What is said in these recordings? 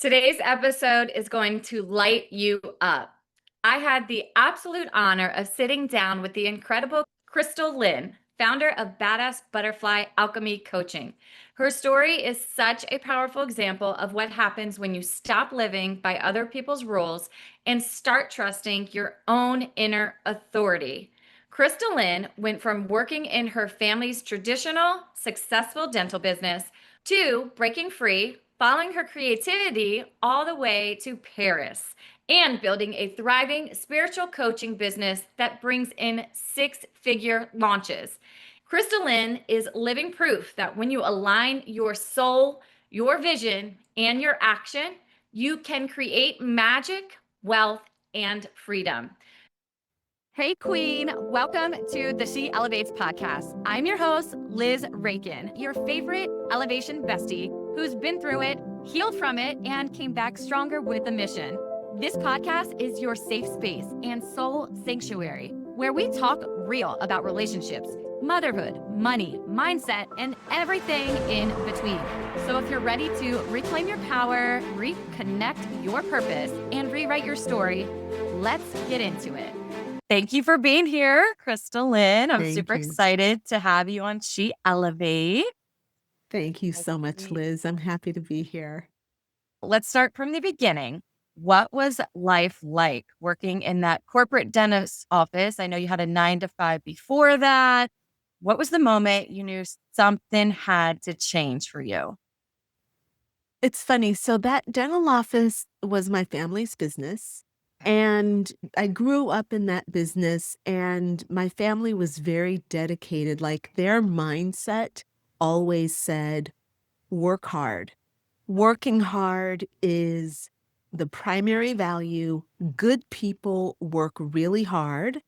Today's episode is going to light you up. I had the absolute honor of sitting down with the incredible Crystal Lynn, founder of Badass Butterfly Alchemy Coaching. Her story is such a powerful example of what happens when you stop living by other people's rules and start trusting your own inner authority. Crystal Lynn went from working in her family's traditional, successful dental business to breaking free, following her creativity all the way to Paris, and building a thriving spiritual coaching business that brings in six-figure launches. Crystal Lynn is living proof that when you align your soul, your vision, and your action, you can create magic, wealth, and freedom. Hey, Queen. Welcome to the She Elevates podcast. I'm your host, Liz Rankin, your favorite elevation bestie who's been through it, healed from it, and came back stronger with a mission. This podcast is your safe space and soul sanctuary where we talk real about relationships, motherhood, money, mindset, and everything in between. So if you're ready to reclaim your power, reconnect your purpose, and rewrite your story, let's get into it. Thank you for being here, Crystal Lynn. I'm super excited to have you on She Elevate. Thank you so much, Liz. I'm happy to be here. Let's start from the beginning. What was life like working in that corporate dentist office? I know you had a 9 to 5 before that. What was the moment you knew something had to change for you? It's funny. So that dental office was my family's business. And I grew up in that business, and my family was very dedicated. Like, their mindset always said, work hard. Working hard is the primary value. Good people work really hard.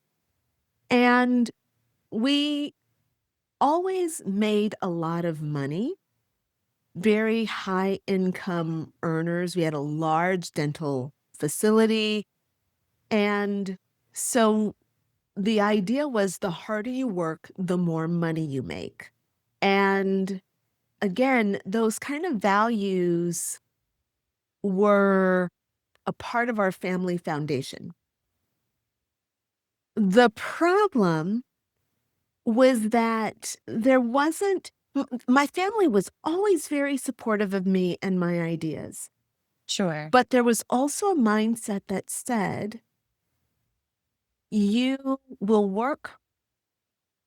And we always made a lot of money, very high income earners. We had a large dental facility. And so the idea was the harder you work, the more money you make. And again, those kind of values were a part of our family foundation. The problem was that my family was always very supportive of me and my ideas. Sure. But there was also a mindset that said, you will work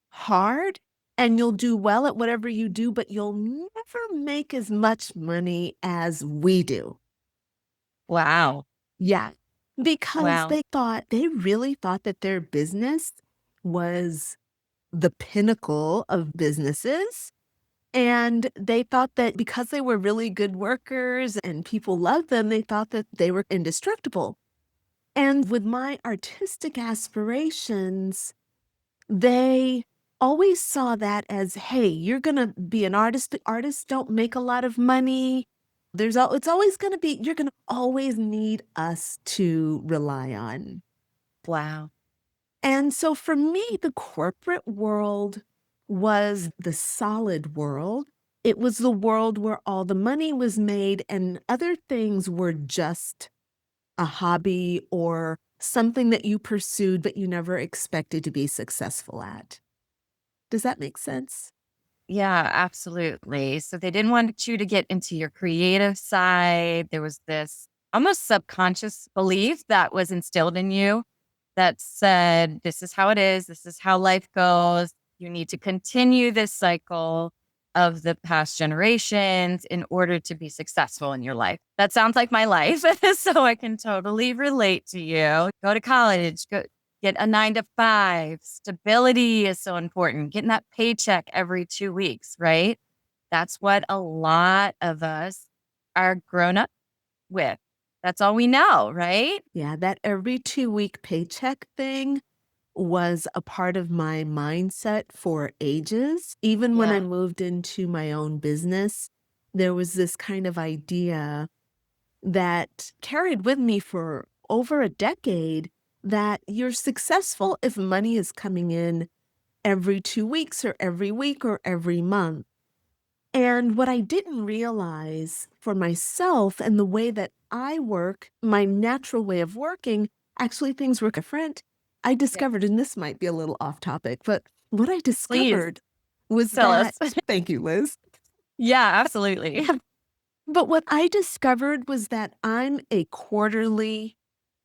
hard and you'll do well at whatever you do, but you'll never make as much money as we do. Wow. Yeah. Because Wow. they really thought that their business was the pinnacle of businesses. And they thought that because they were really good workers and people loved them, they thought that they were indestructible. And with my artistic aspirations, they always saw that as, hey, you're going to be an artist. The artists don't make a lot of money. It's always going to be, you're going to always need us to rely on. Wow. And so for me, the corporate world was the solid world. It was the world where all the money was made and other things were just a hobby or something that you pursued but you never expected to be successful at. Does that make sense? Yeah, absolutely. So they didn't want you to get into your creative side. There was this almost subconscious belief that was instilled in you that said, this is how it is. This is how life goes. You need to continue this cycle of the past generations in order to be successful in your life. That sounds like my life. So I can totally relate to you. Go to college, get a 9 to 5. Stability is so important. Getting that paycheck every 2 weeks, right? That's what a lot of us are grown up with. That's all we know, right? Yeah, that every 2-week paycheck thing was a part of my mindset for ages. Even when I moved into my own business, there was this kind of idea that carried with me for over a decade that you're successful if money is coming in every 2 weeks or every week or every month. And what I didn't realize for myself and the way that I work, my natural way of working, actually things work different. I Yeah. discovered, and this might be a little off topic, but what I Please discovered was tell us. that, thank you, Liz. Yeah, absolutely. Yeah. But what I discovered was that I'm a quarterly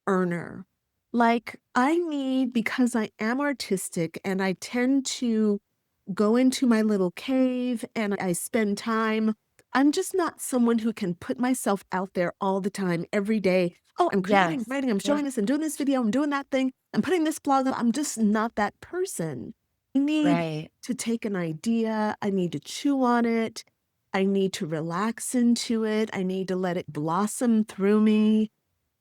earner. Like I need, because I am artistic and I tend to go into my little cave and I spend time. I'm just not someone who can put myself out there all the time, every day. Oh, I'm creating, Yes. writing, I'm Yeah. showing this, I'm doing this video, I'm doing that thing, I'm putting this blog up. I'm just not that person. I need Right. to take an idea, I need to chew on it, I need to relax into it, I need to let it blossom through me.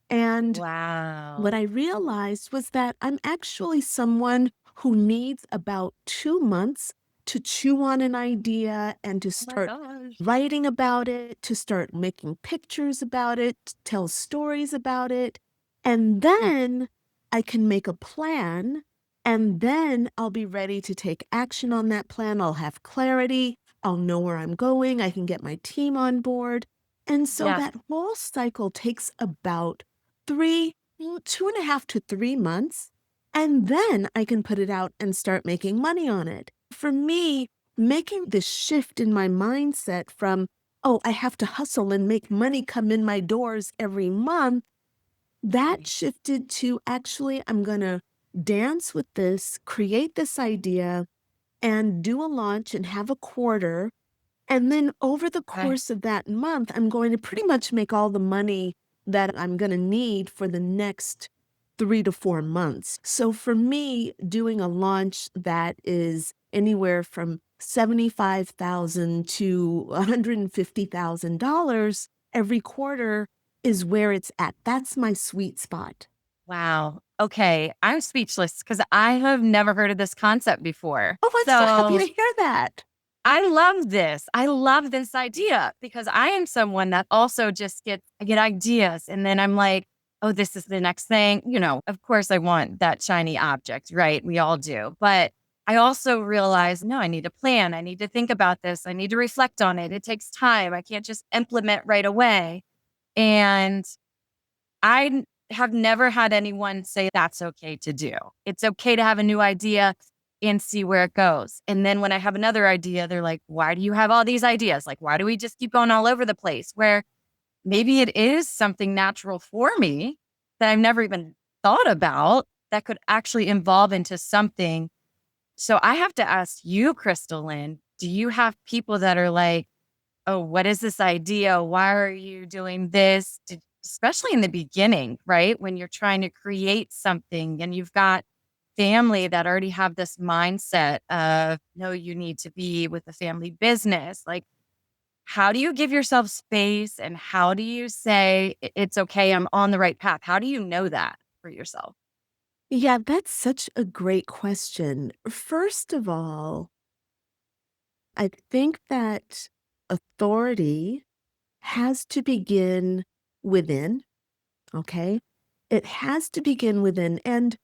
And what Wow. I realized was that I'm actually someone who needs about 2 months to chew on an idea and to Oh my start gosh. writing about it, to start making pictures about it, to tell stories about it. And then I can make a plan. And then I'll be ready to take action on that plan. I'll have clarity. I'll know where I'm going. I can get my team on board. And so Yeah. that whole cycle takes about 2.5 to 3 months, and then I can put it out and start making money on it. For me, making this shift in my mindset from, oh, I have to hustle and make money come in my doors every month, that Right. shifted to actually, I'm going to dance with this, create this idea, and do a launch and have a quarter, and then over the Okay. course of that month, I'm going to pretty much make all the money that I'm going to need for the next 3 to 4 months. So for me, doing a launch that is anywhere from 75,000 to $150,000 every quarter is where it's at. That's my sweet spot. Wow. Okay. I'm speechless because I have never heard of this concept before. Oh, I'm so happy to So hear that. I love this. I love this idea because I am someone that also just I get ideas and then I'm like, oh, this is the next thing. Of course I want that shiny object, right? We all do. But I also realize, no, I need a plan. I need to think about this. I need to reflect on it. It takes time. I can't just implement right away. And have never had anyone say that's okay to do. It's okay to have a new idea and see where it goes. And then when I have another idea, they're like, why do you have all these ideas? Like, why do we just keep going all over the place? Where maybe it is something natural for me that I've never even thought about that could actually evolve into something. So I have to ask you, Crystal Lynn, do you have people that are like, oh, what is this idea? Why are you doing this? Especially in the beginning, right? When you're trying to create something and you've got family that already have this mindset of, no, you need to be with the family business. Like, how do you give yourself space and how do you say it's okay, I'm on the right path? How do you know that for yourself? Yeah, that's such a great question. First of all, I think that authority has to begin within, okay? It has to begin within. And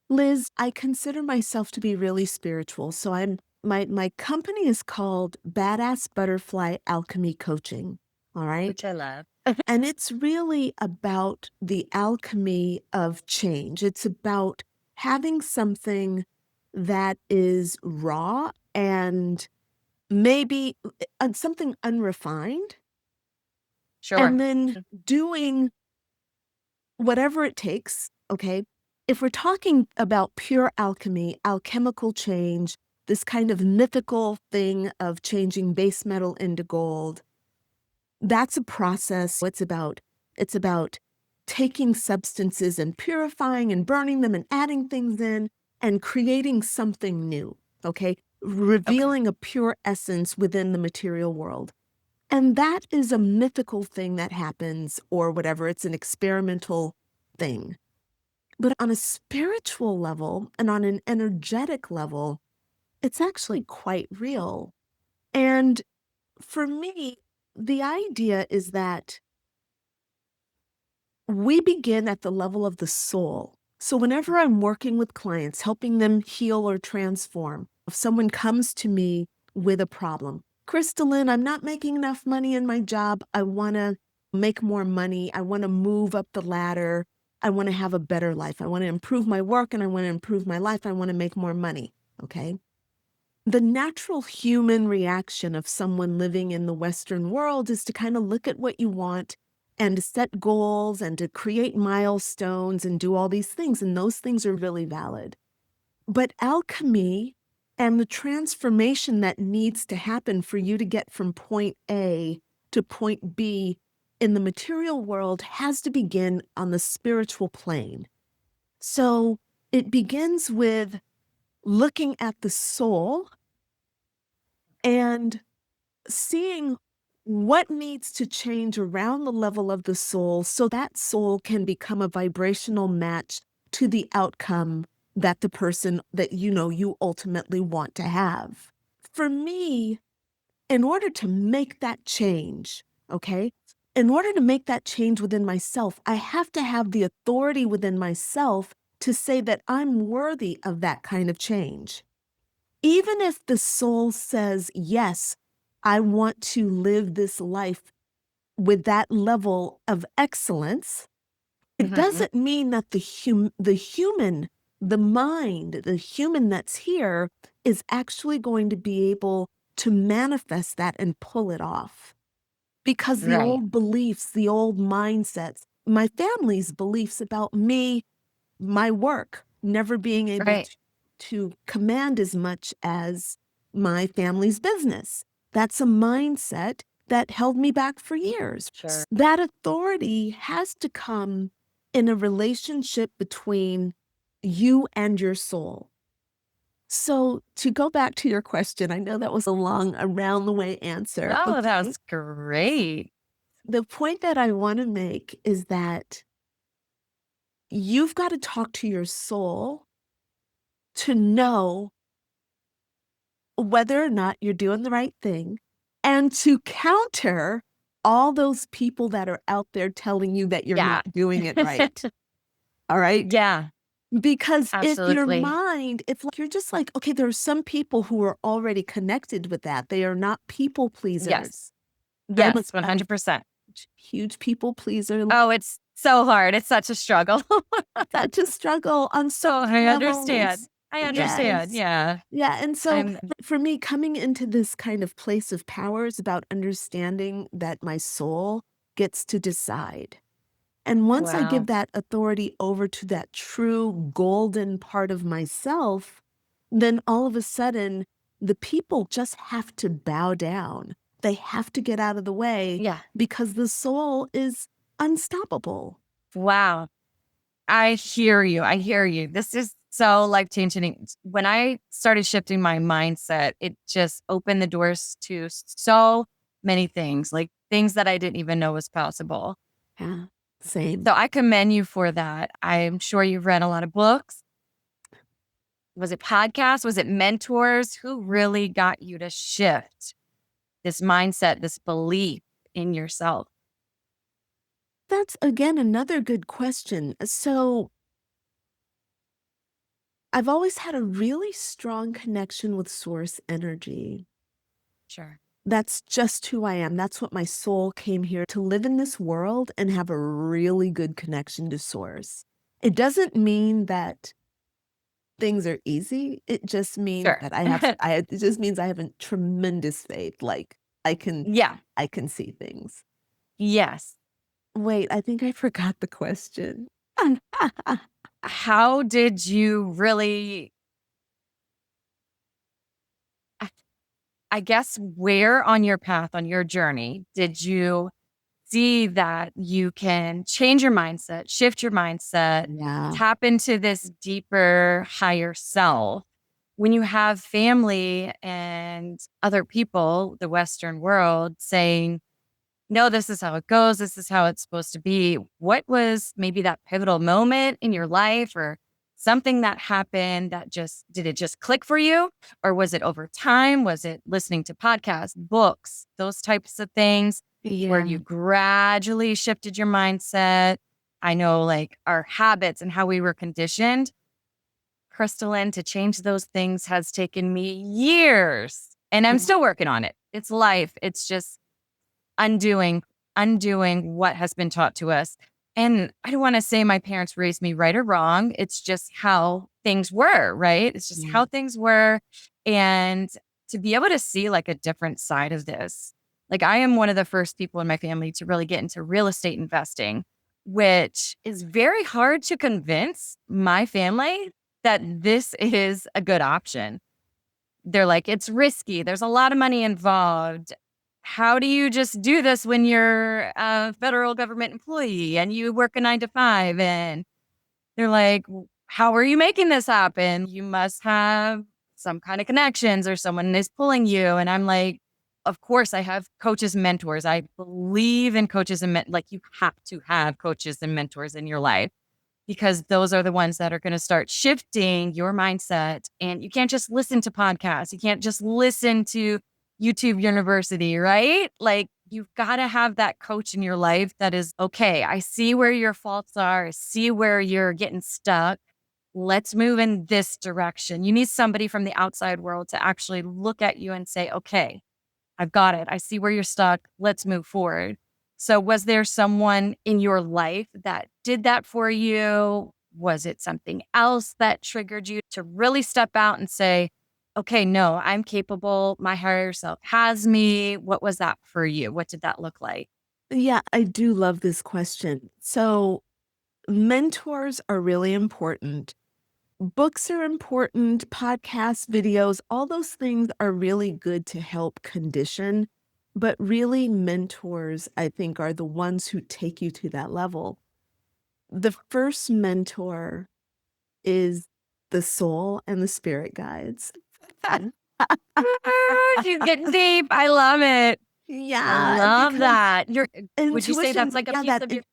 Liz, I consider myself to be really spiritual. So my company is called Badass Butterfly Alchemy Coaching. All right. Which I love. And it's really about the alchemy of change. It's about having something that is raw and maybe something unrefined, Sure. and then doing whatever it takes, okay? If we're talking about pure alchemy, alchemical change, this kind of mythical thing of changing base metal into gold, that's a process. It's about taking substances and purifying and burning them and adding things in and creating something new, okay? Okay. Revealing a pure essence within the material world. And that is a mythical thing that happens or whatever. It's an experimental thing. But on a spiritual level and on an energetic level, it's actually quite real. And for me, the idea is that we begin at the level of the soul. So whenever I'm working with clients, helping them heal or transform, if someone comes to me with a problem, Crystal Lynn, I'm not making enough money in my job. I want to make more money. I want to move up the ladder. I want to have a better life. I want to improve my work and I want to improve my life. I want to make more money. Okay. The natural human reaction of someone living in the Western world is to kind of look at what you want and to set goals and to create milestones and do all these things. And those things are really valid. But alchemy and the transformation that needs to happen for you to get from point A to point B in the material world has to begin on the spiritual plane. So it begins with looking at the soul and seeing what needs to change around the level of the soul so that soul can become a vibrational match to the outcome that the person that you ultimately want to have. For me, in order to make that change, okay, in order to make that change within myself, I have to have the authority within myself to say that I'm worthy of that kind of change. Even if the soul says, yes, I want to live this life with that level of excellence, it doesn't mean that the mind, the human that's here is actually going to be able to manifest that and pull it off. Because the Right. old beliefs, the old mindsets, my family's beliefs about me, my work, never being able Right. to command as much as my family's business. That's a mindset that held me back for years. Sure. That authority has to come in a relationship between you and your soul. So to go back to your question, I know that was a long around the way answer. Oh, that Okay. was great. The point that I want to make is that you've got to talk to your soul to know whether or not you're doing the right thing and to counter all those people that are out there telling you that you're Yeah. not doing it right. All right. Yeah, Because if your absolutely. mind, if like, you're just like, okay, there are some people who are already connected with that. They are not people Yes. pleasers. Yes, I'm a 100%. huge people pleaser. Oh, it's so hard. It's such a struggle. Such a struggle on so Oh, many I understand. levels. I understand. Yes. Yeah. Yeah, and so I'm for me, coming into this kind of place of power is about understanding that my soul gets to decide. And once I give wow. that authority over to that true golden part of myself, then all of a sudden, the people just have to bow down. They have to get out of the way Yeah. because the soul is unstoppable. Wow. I hear you. I hear you. This is so life changing. When I started shifting my mindset, it just opened the doors to so many things, like things that I didn't even know was possible. Yeah, same. So I commend you for that. I'm sure you've read a lot of books. Was it podcasts? Was it mentors? Who really got you to shift this mindset, this belief in yourself? That's again another good question. So I've always had a really strong connection with source energy. Sure. That's just who I am. That's what my soul came here to live in this world and have a really good connection to source. It doesn't mean that things are easy. It just means Sure. that it just means I have a tremendous faith. Like I can, Yeah. I can see things. Yes. Wait, I think I forgot the question. How did you really, I I guess, where on your path, on your journey, did you see that you can change your mindset, shift your mindset, Yeah. tap into this deeper, higher self? When you have family and other people, the Western world, saying, no, this is how it goes. This is how it's supposed to be. What was maybe that pivotal moment in your life or something that happened that did it just click for you? Or was it over time? Was it listening to podcasts, books, those types of things where Yeah. you gradually shifted your mindset? I know like our habits and how we were conditioned. Crystal Lynn, to change those things has taken me years And I'm still working on it. It's life. It's just undoing, undoing what has been taught to us. And I don't want to say my parents raised me right or wrong. It's just how things were, right? It's just how things were. And to be able to see like a different side of this, like I am one of the first people in my family to really get into real estate investing, which is very hard to convince my family that this is a good option. They're like, it's risky. There's a lot of money involved. How do you just do this when you're a federal government employee and you work a 9 to 5? And they're like, how are you making this happen? You must have some kind of connections or someone is pulling you. And I'm like, of course, I have coaches and mentors. I believe in coaches and like you have to have coaches and mentors in your life because those are the ones that are going to start shifting your mindset. And you can't just listen to podcasts. You can't just listen to YouTube University, right? Like you've got to have that coach in your life that is, okay, I see where your faults are. I see where you're getting stuck. Let's move in this direction. You need somebody from the outside world to actually look at you and say, okay, I've got it. I see where you're stuck. Let's move forward. So, was there someone in your life that did that for you? Was it something else that triggered you to really step out and say, okay, no, I'm capable. My higher self has me. What was that for you? What did that look like? Yeah, I do love this question. So, mentors are really important. Books are important, podcasts, videos, all those things are really good to help condition. But really, mentors, I think, are the ones who take you to that level. The first mentor is the soul and the spirit guides. She's getting deep. I love it. I Yeah, love because that. Would you say intuition, that's like a yeah, piece of your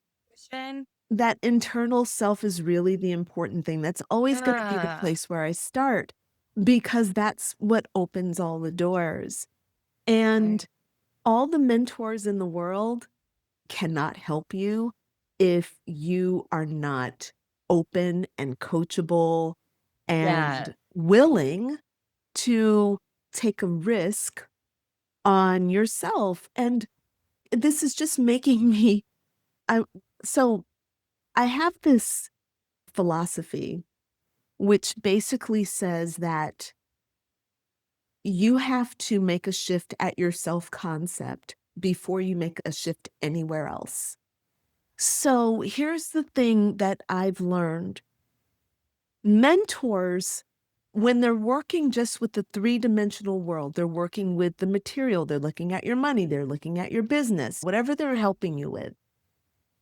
intuition? that internal self is really the important thing. That's always going to be the Yeah. place where I start because that's what opens all the doors. And Right. all the mentors in the world cannot help you if you are not open and coachable Yeah. and willing to take a risk on yourself. And this is just making me I so I have this philosophy which basically says that you have to make a shift at your self-concept before you make a shift anywhere else. So here's the thing that I've learned. Mentors, when they're working just with the three-dimensional world, they're working with the material, they're looking at your money, they're looking at your business, whatever they're helping you with.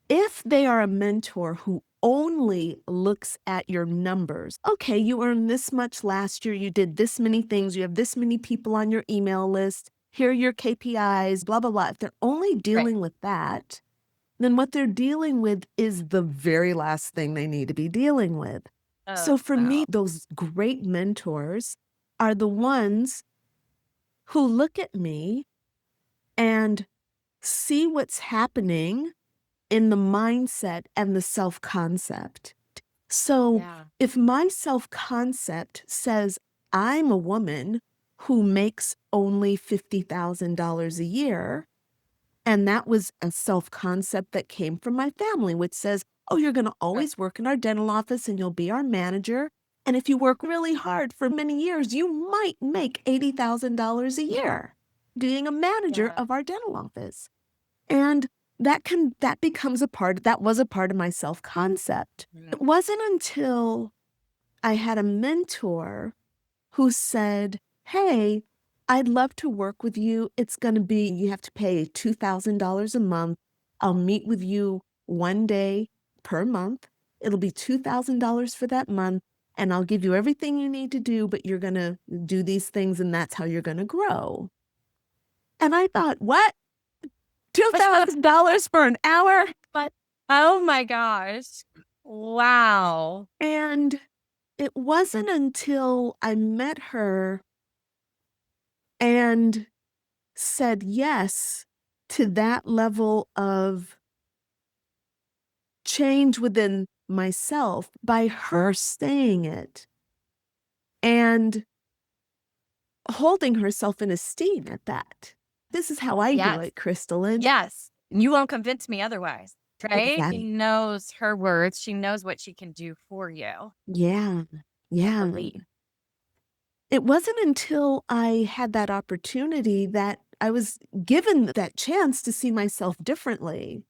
If they are a mentor who only looks at your numbers, okay, you earned this much last year, you did this many things, you have this many people on your email list, here are your KPIs, blah, blah, blah. If they're only Right. dealing with that, then what they're dealing with is the very last thing they need to be dealing with. Oh, So for me, wow. those great mentors are the ones who look at me and see what's happening in the mindset and the self-concept. So Yeah. if my self-concept says I'm a woman who makes only $50,000 a year, and that was a self-concept that came from my family, which says, oh, you're going to Right. always work in our dental office and you'll be our manager. And if you work really hard for many years, you might make $80,000 a year being a manager Yeah. of our dental office. And that was a part of my self-concept. Mm. It wasn't until I had a mentor who said, hey, I'd love to work with you. It's going to be, you have to pay $2,000 a month. I'll meet with you one day per month. It'll be $2,000 for that month. And I'll give you everything you need to do, but you're going to do these things and that's how you're going to grow. And I thought, what? $2,000 for an hour? But, Oh my gosh. Wow. and it wasn't until I met her and said yes to that level of change within myself by her saying it. And holding herself in esteem at that. This is how I do Yes. it, Crystal. And Yes. You won't convince me otherwise, right? She exactly. knows her worth. She knows what she can do for you. Yeah. Can't Yeah. believe. It wasn't until I had that opportunity that I was given that chance to see myself differently.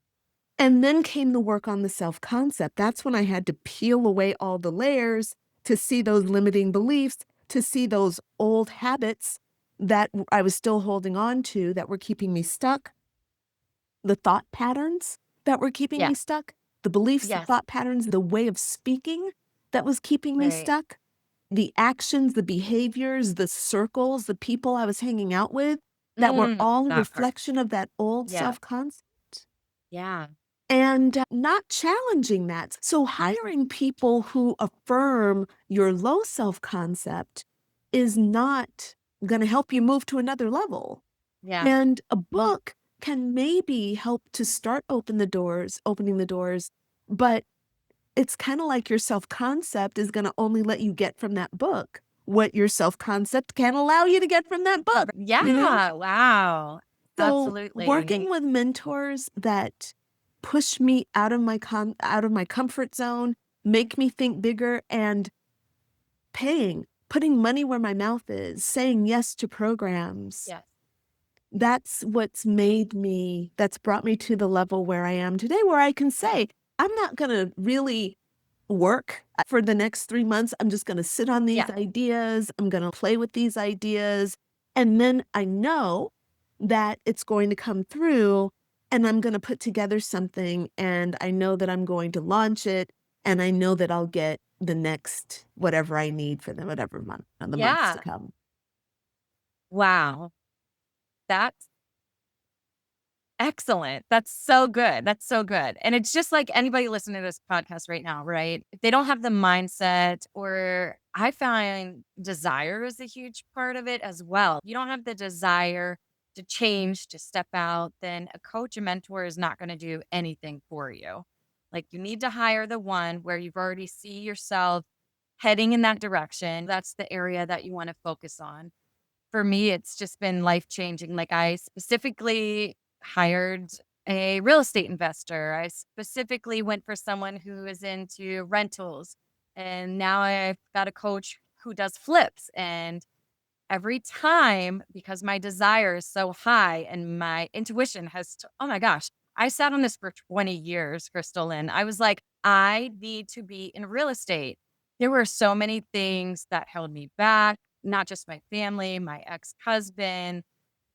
And then came the work on the self-concept. That's when I had to peel away all the layers to see those limiting beliefs, to see those old habits that I was still holding on to that were keeping me stuck, the thought patterns that were keeping me Yes. stuck, the beliefs, the Yes. thought patterns, the way of speaking that was keeping me Right. stuck, the actions, the behaviors, the circles, the people I was hanging out with that were all a That part. reflection of that old Yeah. self-concept. Yeah. And not challenging that. So hiring people who affirm your low self-concept is not going to help you move to another level. Yeah. And a book can maybe help to start opening the doors, but it's kind of like your self-concept is going to only let you get from that book what your self-concept can allow you to get from that book, you know? Yeah. Wow. So Absolutely. working with mentors that push me out of my comfort zone, make me think bigger, and putting money where my mouth is, saying yes to programs. Yes. That's that's brought me to the level where I am today, where I can say, I'm not going to really work for the next 3 months. I'm just going to sit on these Yeah. ideas. I'm going to play with these ideas. And then I know that it's going to come through and I'm going to put together something and I know that I'm going to launch it and I know that I'll get the next whatever I need for whatever month, the months to Yeah. come. Wow. That's excellent. That's so good. That's so good. And it's just like anybody listening to this podcast right now, right? If they don't have the mindset, or I find desire is a huge part of it as well. You don't have the desire to change, to step out, then a coach, a mentor is not going to do anything for you. Like you need to hire the one where you've already see yourself heading in that direction. That's the area that you want to focus on. For me, it's just been life changing. Like I specifically hired a real estate investor. I specifically went for someone who is into rentals. And now I've got a coach who does flips. And every time, because my desire is so high and my intuition oh my gosh, I sat on this for 20 years, Crystal Lynn. I was like, I need to be in real estate. There were so many things that held me back, not just my family, my ex-husband.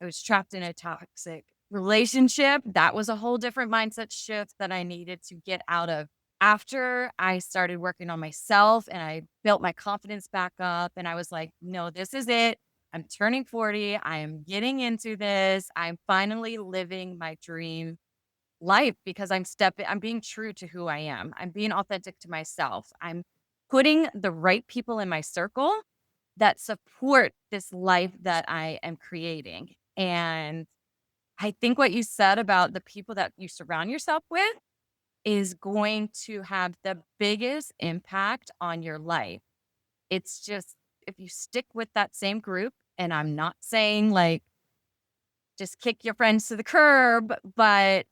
I was trapped in a toxic relationship. That was a whole different mindset shift that I needed to get out of. After I started working on myself and I built my confidence back up, and I was like, no, this is it. I'm turning 40. I am getting into this. I'm finally living my dream life because I'm being true to who I am. I'm being authentic to myself. I'm putting the right people in my circle that support this life that I am creating. And I think what you said about the people that you surround yourself with is going to have the biggest impact on your life. It's just if you stick with that same group, and I'm not saying like just kick your friends to the curb, but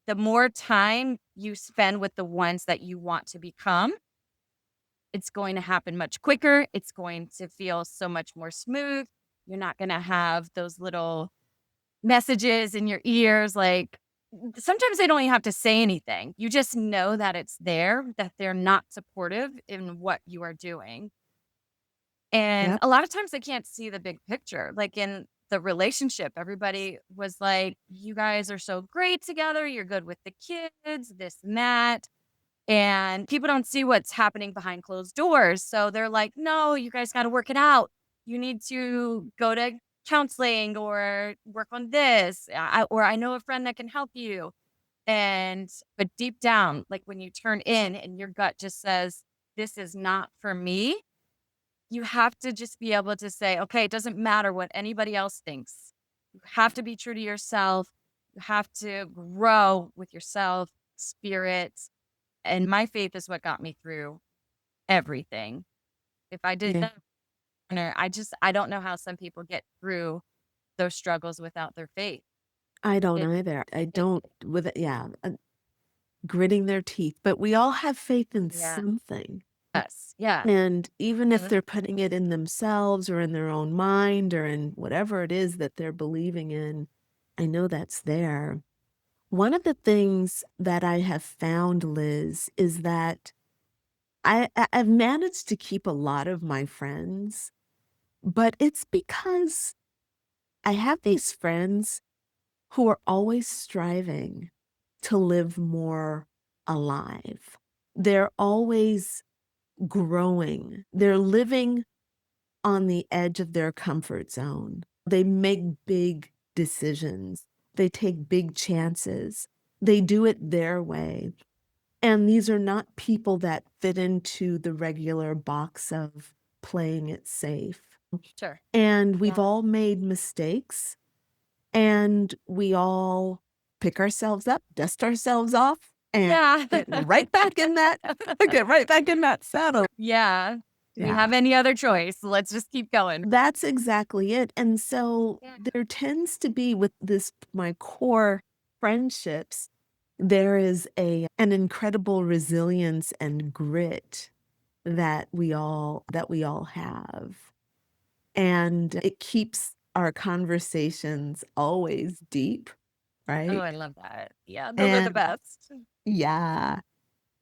the more time you spend with the ones that you want to become, it's going to happen much quicker. It's going to feel so much more smooth. You're not going to have those little messages in your ears. Like sometimes they don't even have to say anything. You just know that it's there, that they're not supportive in what you are doing. And Yep. a lot of times they can't see the big picture. Like in the relationship, everybody was like, you guys are so great together. You're good with the kids, this and that. And people don't see what's happening behind closed doors. So they're like, no, you guys got to work it out. You need to go to counseling or work on this. Or I know a friend that can help you. But deep down, like when you turn in and your gut just says, this is not for me, you have to just be able to say, okay, it doesn't matter what anybody else thinks. You have to be true to yourself. You have to grow with yourself, spirit. And my faith is what got me through everything. If I did Yeah. that, I don't know how some people get through those struggles without their faith. I don't It, either. I it don't with it, yeah, gritting their teeth, but we all have faith in yeah. something. Yes. Yeah. And even if And they're putting it in themselves or in their own mind or in whatever it is that they're believing in, I know that's there. One of the things that I have found, Liz, is that I've managed to keep a lot of my friends, but it's because I have these friends who are always striving to live more alive. They're always growing. They're living on the edge of their comfort zone. They make big decisions. They take big chances. They do it their way. And these are not people that fit into the regular box of playing it safe. sure. And we've Yeah. all made mistakes and we all pick ourselves up, dust ourselves off, and Yeah. get right back in that, get right back in that saddle. Yeah. Do we Yeah. have any other choice? Let's just keep going. That's exactly it. And so Yeah. there tends to be with this, my core friendships, there is an incredible resilience and grit that we all have. And it keeps our conversations always deep, Oh, right? I love that. Yeah, those are the And best. yeah.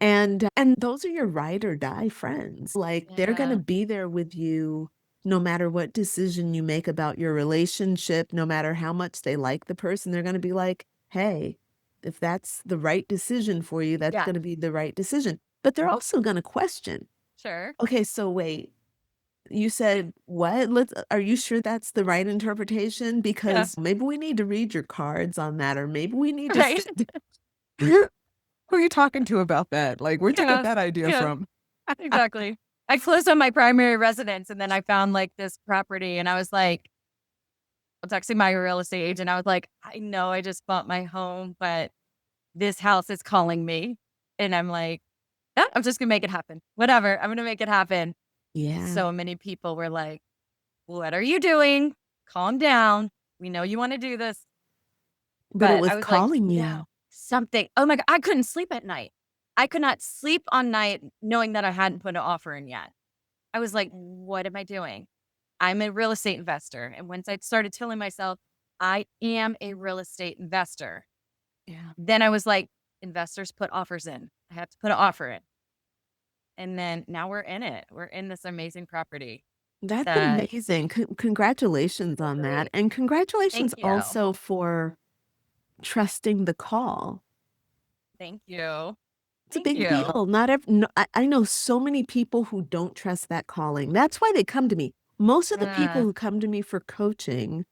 And those are your ride or die friends. Like they're going to Yeah. be there with you no matter what decision you make about your relationship, no matter how much they like the person, they're going to be like, "Hey, if that's the right decision for you, that's Yeah. going to be the right decision." But they're also going to question, Sure. "Okay, so wait, you said what? Are you sure that's the right interpretation? Yeah. Because maybe we need to read your cards on that, or maybe we need to Right. sit who are you talking to about that? Like, where'd you get Yeah. that idea Yeah. from?" Exactly. I closed on my primary residence and then I found like this property and I was like, I was texting my real estate agent. I was like, I know I just bought my home, but this house is calling me. And I'm like, "Yeah, I'm just gonna make it happen. Whatever. I'm gonna make it happen." Yeah, So many people were like, "What are you doing? Calm down. We know you want to do this." but it But was I was like, calling "No, you. something." Oh my God. I couldn't sleep at night. I could not sleep on night knowing that I hadn't put an offer in yet. I was like, what am I doing? I'm a real estate investor. And once I started telling myself, I am a real estate investor, Yeah. then I was like, investors put offers in. I have to put an offer in. And then now we're in it. We're in this amazing property That's that amazing. Congratulations on that. really, And thank congratulations you. also for trusting the call. Thank you. It's a Thank big you. deal. Not every, no, I know so many people who don't trust that calling. That's why they come to me. Most of the people Uh, who come to me for coaching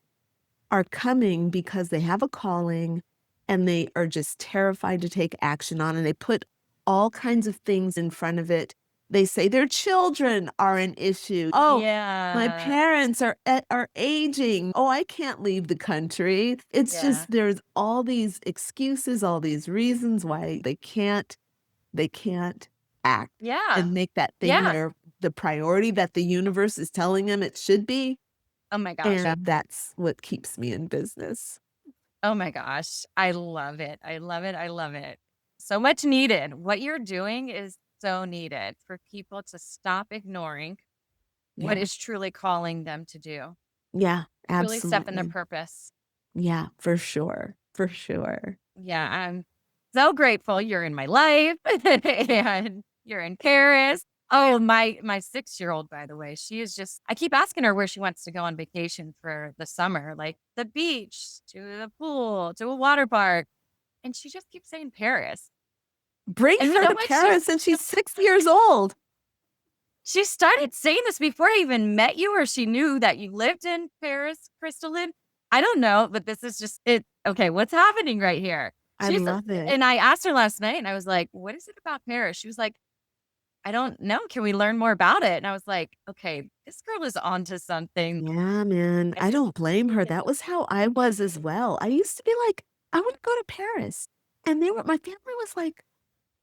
are coming because they have a calling and they are just terrified to take action on, and they put all kinds of things in front of it. They say their children are an issue. Oh, my yeah. parents are aging. Oh, I can't leave the country. It's Yeah. just there's all these excuses, all these reasons why they can't act Yeah. and make that thing Yeah. the priority that the universe is telling them it should be. Oh my gosh. And that's what keeps me in business. Oh my gosh. I love it. I love it. I love it. So much needed. What you're doing is so needed for people to stop ignoring what Yeah. is truly calling them to do, Yeah, truly step in their absolutely. purpose. Yeah, for sure. For sure. Yeah, I'm so grateful you're in my life and you're in Paris. Oh, my 6-year-old, by the way, she is just I keep asking her where she wants to go on vacation for the summer, like the beach, to the pool, to a water park. And she just keeps saying Paris. Bring And you her know to what? She Paris and she's 6 years old. she started saying this before I even met you or she knew that you lived in Paris, Crystal Lynn. I don't know, but this is just it. Okay, what's happening right here? I She's love it. and I asked her last night and I was like, "What is it about Paris?" She was like, "I don't know. Can we learn more about it?" And I was like, "Okay, this girl is onto something." Yeah, man. I I just don't blame her. yeah. That was how I was as well. I used to be like, I want to go to Paris. And my family was like,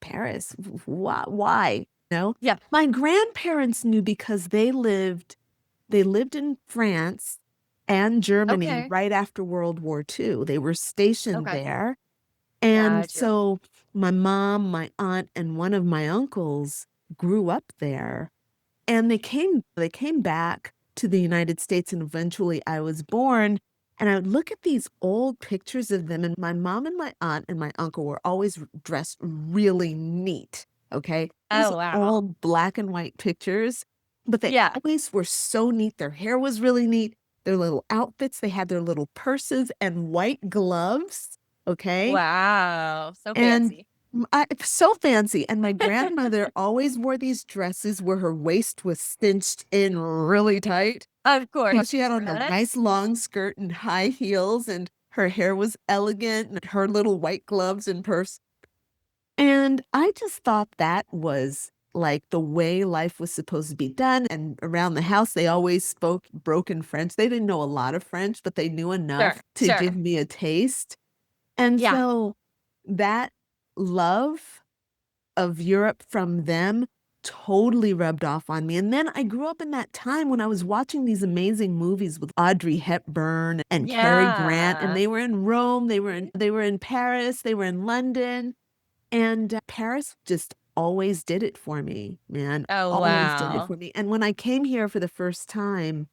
Paris? Why? No. Yeah. My grandparents knew because they lived They lived in France and Germany Okay. right after World War II. They were stationed Okay. there. And Gotcha. so my mom, my aunt, and one of my uncles grew up there. And they came back to the United States, and eventually I was born. And I would look at these old pictures of them, and my mom and my aunt and my uncle were always dressed really neat. Okay. These Oh, wow. old black and white pictures, but they Yeah. always were so neat. Their hair was really neat. Their little outfits, they had their little purses and white gloves. Okay. Wow. So And fancy. so fancy. And my grandmother always wore these dresses where her waist was cinched in really tight. Of course. She had on a Right? nice long skirt and high heels, and her hair was elegant, and her little white gloves and purse. And I just thought that was like the way life was supposed to be done. And around the house, they always spoke broken French. They didn't know a lot of French, but they knew enough Sure. to give Sure. me a taste. And Yeah. so that love of Europe from them totally rubbed off on me. And then I grew up in that time when I was watching these amazing movies with Audrey Hepburn and Cary Grant, and Yeah. they were in Rome, they were in Paris, they were in London, and Paris just always did it for me, man. Oh, Always did it wow. for me. And when I came here for the first time,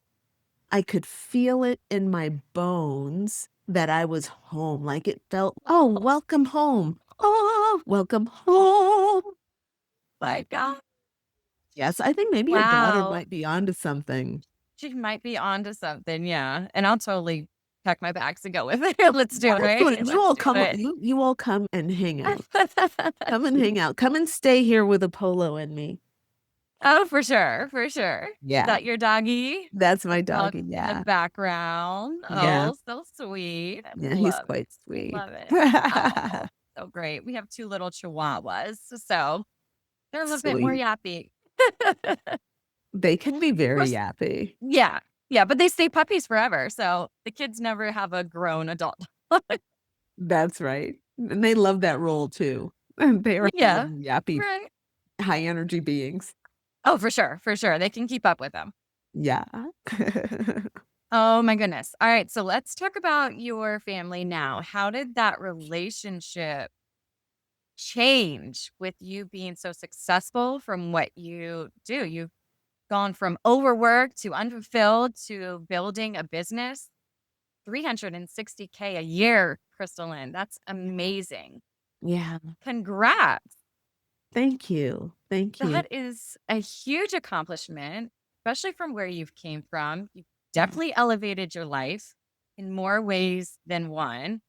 I could feel it in my bones that I was home. Like it felt, oh, welcome home. Oh, welcome home. My God. Yes, I think maybe your daughter Wow. might be onto something. She might be onto something. Yeah. And I'll totally pack my bags and go with it. Let's do it. You Let's all do come, it. you all come and hang out. Come and hang out. Come and stay here with Apollo and me. Oh, for sure. For sure. Is Yeah, that your doggy? that's my Dog doggy. in the Yeah, background. yeah, Oh, so sweet. I yeah. He's love it. quite sweet. Love it. Oh, so great. We have 2 little chihuahuas, so they're a little bit more Sweet. yappy. They can be very Course yappy. yeah. Yeah, but they stay puppies forever, so the kids never have a grown adult. That's right. And they love that role too. They're Yeah. yappy, Right. high energy beings. Oh, for sure, for sure. They can keep up with them. Yeah. Oh my goodness. All right, so let's talk about your family now. How did that relationship change with you being so successful from what you do? You've gone from overworked to unfulfilled to building a business, 360K a year, Crystal Lynn. That's amazing. Yeah. Congrats. Thank you. Thank you. That is a huge accomplishment, especially from where you've came from. You've definitely elevated your life in more ways than one.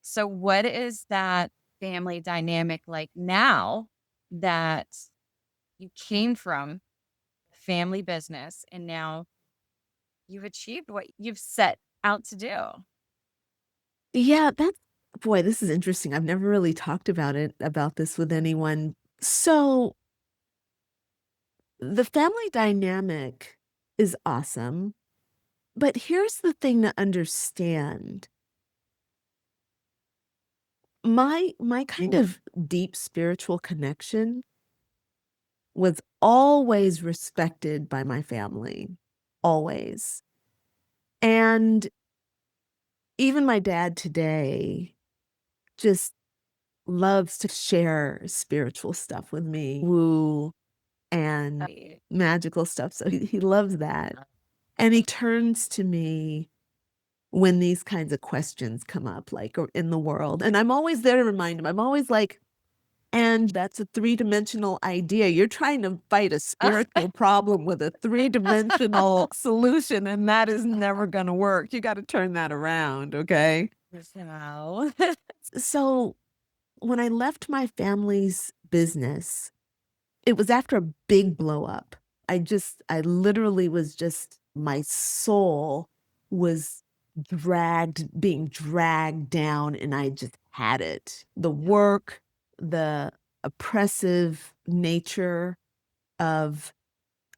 So what is that family dynamic like now that you came from family business and now you've achieved what you've set out to do? Yeah, that's boy, this is interesting. I've never really talked about this with anyone. So the family dynamic is awesome, but here's the thing to understand. My kind of deep spiritual connection was always respected by my family, always. And even my dad today just loves to share spiritual stuff with me, woo and Right. magical stuff. So he loves that. And he turns to me when these kinds of questions come up, like or in the world. And I'm always there to remind him. I'm always like, and that's a three-dimensional idea. You're trying to fight a spiritual problem with a three-dimensional solution, and that is never going to work. You got to turn that around, okay? So, So when I left my family's business, it was after a big blow up. I literally was just, my soul was being dragged down, and I just had it. The work, the oppressive nature of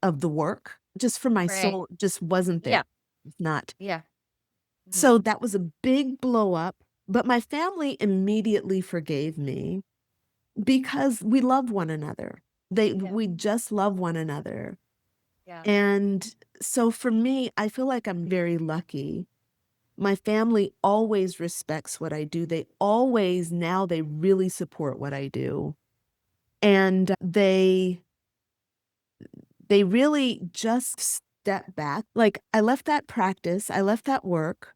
the work, just for my right. soul, just wasn't there. Yeah. It's not. Yeah. Mhm. So that was a big blow up, but my family immediately forgave me because we love one another. Yeah. We just love one another. Yeah. And so for me, I feel like I'm very lucky. My family always respects what I do. Now they really support what I do. And they really just step back. Like I left that practice, I left that work,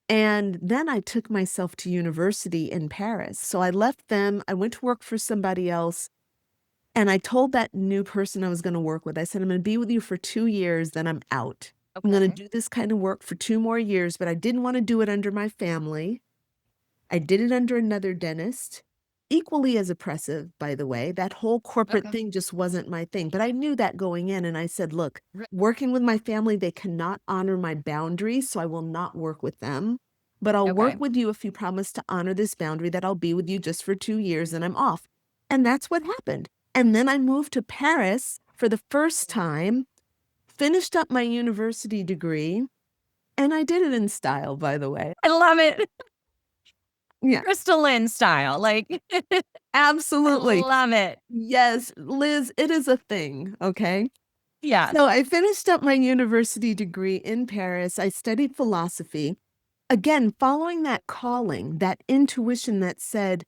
and then I took myself to university in Paris. So I left them, I went to work for somebody else, and I told that new person I was going to work with, I said, I'm going to be with you for 2 years, then I'm out. I'm going Okay. to do this kind of work for 2 more years, but I didn't want to do it under my family. I did it under another dentist, equally as oppressive, by the way. That whole corporate Okay. thing just wasn't my thing. But I knew that going in, and I said, look, Re- working with my family, they cannot honor my boundaries, so I will not work with them. But I'll work Okay. with you if you promise to honor this boundary that I'll be with you just for 2 years and I'm off. And that's what happened. And then I moved to Paris for the first time, finished up my university degree, and I did it in style, by the way. I love it. Yeah, Crystal Lynn style. Like, I absolutely. love it. Yes, Liz, it is a thing, okay? Yes. So I finished up my university degree in Paris. I studied philosophy. Again, following that calling, that intuition that said,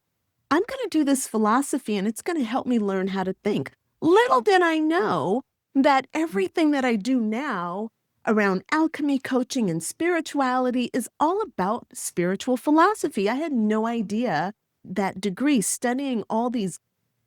I'm going to do this philosophy and it's going to help me learn how to think. Little did I know that everything that I do now around alchemy coaching and spirituality is all about spiritual philosophy. I had no idea that degree, studying all these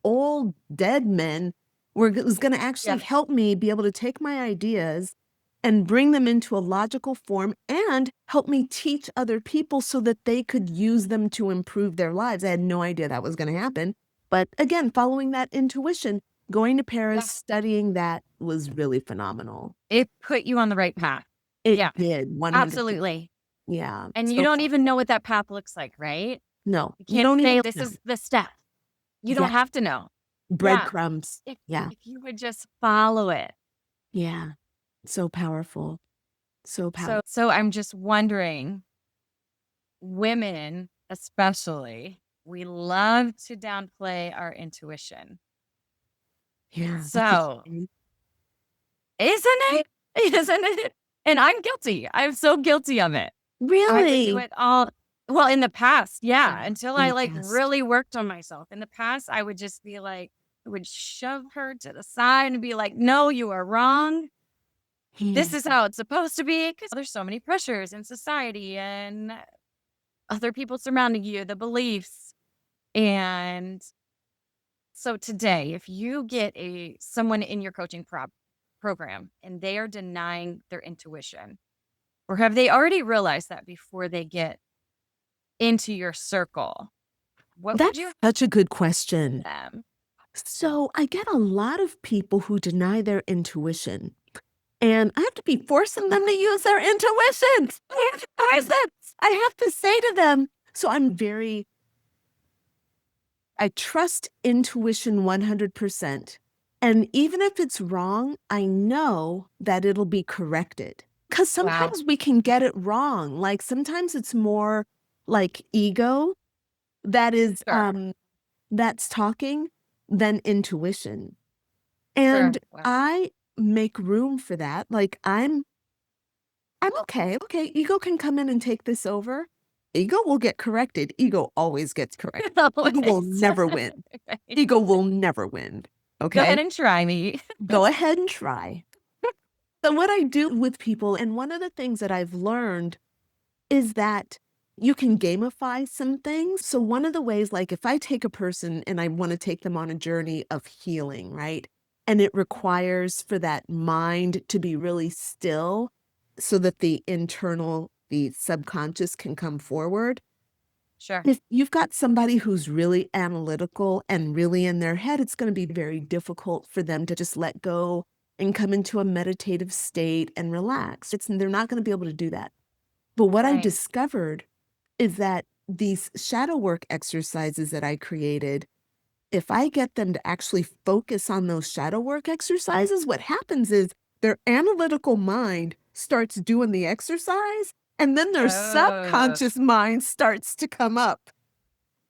old dead men, was going to actually Yes. help me be able to take my ideas and bring them into a logical form and help me teach other people so that they could use them to improve their lives. I had no idea that was going to happen. But again, following that intuition, going to Paris, Yeah. studying that was really phenomenal. It put you on the right path. It Yeah. did, 100%. Absolutely. Yeah. And you So don't even know what that path looks like, right? no, You you can't don't say even this know. is the step. You Yeah, don't have to know. Yeah. breadcrumbs. If Yeah, if you would just follow it. yeah. So powerful. So powerful. So I'm just wondering, women especially, we love to downplay our intuition. Yeah, that's a So, shame. isn't it? Isn't it? And I'm guilty. I'm so guilty of it. I would do Really? it all well, in the past, yeah, Yeah, until in I, the like, past. really worked on myself. In the past, I would just be like I would shove her to the side and be like, "No, you are wrong. Yeah. This is how it's supposed to be." Because there's so many pressures in society and other people surrounding you, the beliefs. And so today, if you get someone in your coaching program and they are denying their intuition, or have they already realized that before they get into your circle, what would you That's such a good question. have them? So I get a lot of people who deny their intuition, and I have to be forcing them to use their intuition. I have to force them. I have to say to them. So I trust intuition 100%. And even if it's wrong, I know that it'll be corrected. Because Wow. sometimes we can get it wrong. Like sometimes it's more like ego that is Sure. that's talking than intuition. Sure. And Wow. I make room for that. Like I'm okay. Okay, ego can come in and take this over. Ego will get corrected. Ego always gets corrected. Ego will Always. never win. Right. Ego will never win. Go Okay? ahead and try me. Go ahead and try. So what I do with people, and one of the things that I've learned is that you can gamify some things. So one of the ways, like if I take a person and I want to take them on a journey of healing, right? And it requires for that mind to be really still so that the subconscious can come forward. Sure. If you've got somebody who's really analytical and really in their head, it's going to be very difficult for them to just let go and come into a meditative state and relax. They're not going to be able to do that. But what I Right. discovered is that these shadow work exercises that I created, if I get them to actually focus on those shadow work exercises, what happens is their analytical mind starts doing the exercise, and then their Oh. subconscious mind starts to come up.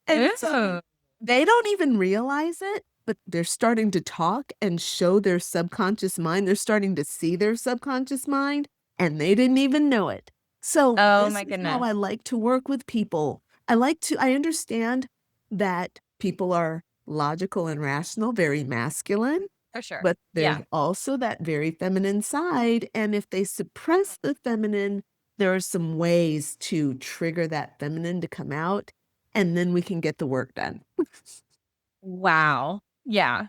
And so Ooh. they don't even realize it, but they're starting to talk and show their subconscious mind. They're starting to see their subconscious mind, and they didn't even know it. So Oh this my is how goodness. I like to work with people. I understand that people are logical and rational, very masculine, For sure. but there's Yeah. also that very feminine side. And if they suppress the feminine, there are some ways to trigger that feminine to come out, and then we can get the work done. Wow. Yeah.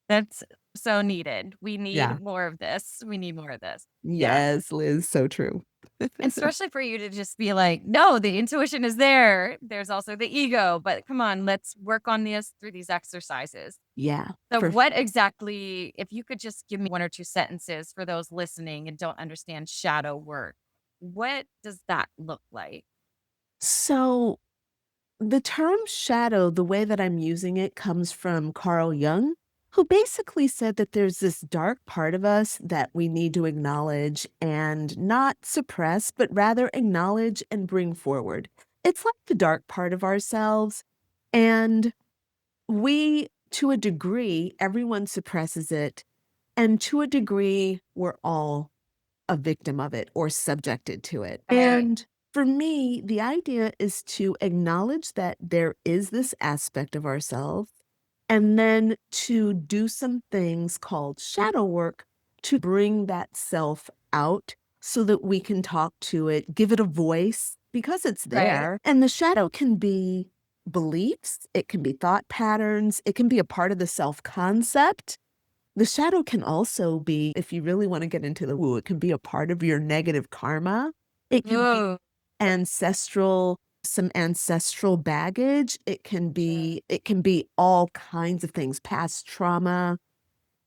That's so needed. We Yeah. need more of this. We need more of this. Yeah. Yes, Liz, so true. And especially for you to just be like, no, the intuition is there. There's also the ego, but come on, let's work on this through these exercises. Yeah, So, for what exactly, if you could just give me one or two sentences for those listening and don't understand shadow work, what does that look like? so the term shadow, the way that I'm using it comes from Carl Jung, who basically said that there's this dark part of us that we need to acknowledge and not suppress, but rather acknowledge and bring forward. It's like the dark part of ourselves. And we, to a degree, everyone suppresses it. And to a degree, we're all a victim of it or subjected to it. Okay. And for me, the idea is to acknowledge that there is this aspect of ourselves and then to do some things called shadow work to bring that self out so that we can talk to it, give it a voice because it's Right. there. And the shadow can be beliefs, it can be thought patterns, it can be a part of the self concept. The shadow can also be, if you really wanna get into the woo, it can be a part of your negative karma. It can be Ooh. some ancestral baggage. Yeah. It can be all kinds of things, past trauma,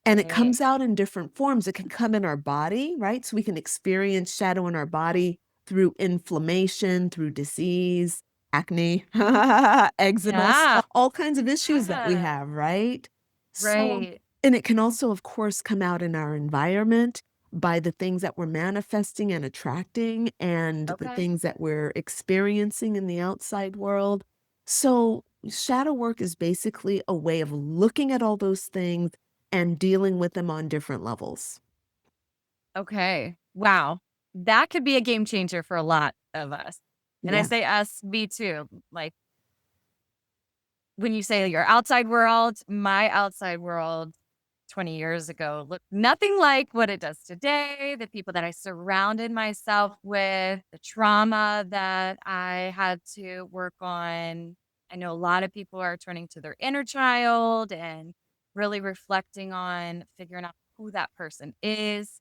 and it Right. comes out in different forms. It can come in our body, right? So we can experience shadow in our body through inflammation, through disease, acne, eczema, Yeah. all kinds of issues that we Yeah. have, right? So Right. and it can also, of course, come out in our environment by the things that we're manifesting and attracting and the Okay. things that we're experiencing in the outside world. So shadow work is basically a way of looking at all those things and dealing with them on different levels. Okay. Wow. That could be a game changer for a lot of us. And I Yeah. say us, me too. Like when you say your outside world, my outside world 20 years ago looked nothing like what it does today. The people that I surrounded myself with, the trauma that I had to work on. I know a lot of people are turning to their inner child and really reflecting on figuring out who that person is.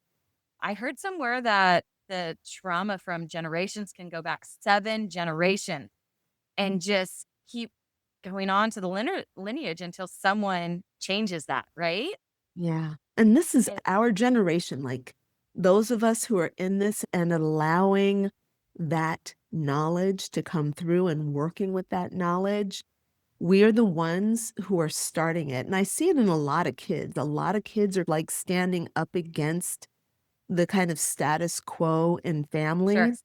I heard somewhere that the trauma from generations can go back 7 generations and just keep going on to the lineage until someone changes that, right? Yeah. And this is And our generation, like those of us who are in this and allowing that knowledge to come through and working with that knowledge. We're the ones who are starting it, and I see it in a lot of kids. A lot of kids are, like, standing up against the kind of status quo in sure. families,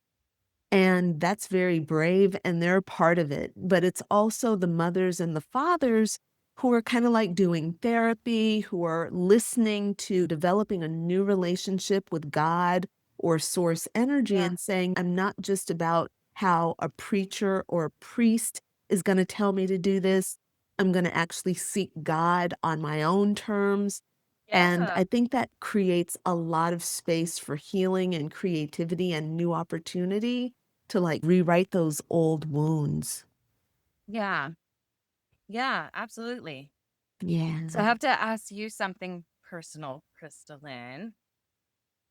and that's very brave, and they're part of it, but it's also the mothers and the fathers who are kinda, like, doing therapy, who are listening to developing a new relationship with God or source energy Yeah. and saying, "I'm not just about how a preacher or a priest is gonna tell me to do this. I'm gonna actually seek God on my own terms." And Yeah. I think that creates a lot of space for healing and creativity and new opportunity to, like, rewrite those old wounds. Yeah. Yeah. Absolutely. So I Yeah. have to ask you something personal, Crystal Lynn.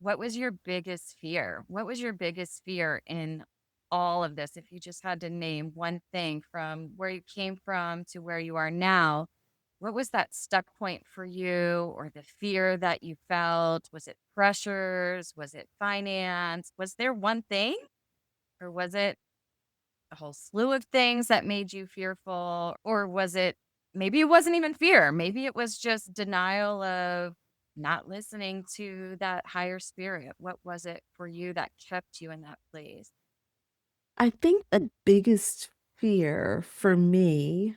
What was your biggest fear? What was your biggest fear in all of this? If you just had to name one thing from where you came from to where you are now, what was that stuck point for you or the fear that you felt? Was it pressures? Was it finance? Was there one thing or was it a whole slew of things that made you fearful? Or was it maybe it wasn't even fear? Maybe it was just denial of not listening to that higher spirit. What was it for you that kept you in that place? I think the biggest fear for me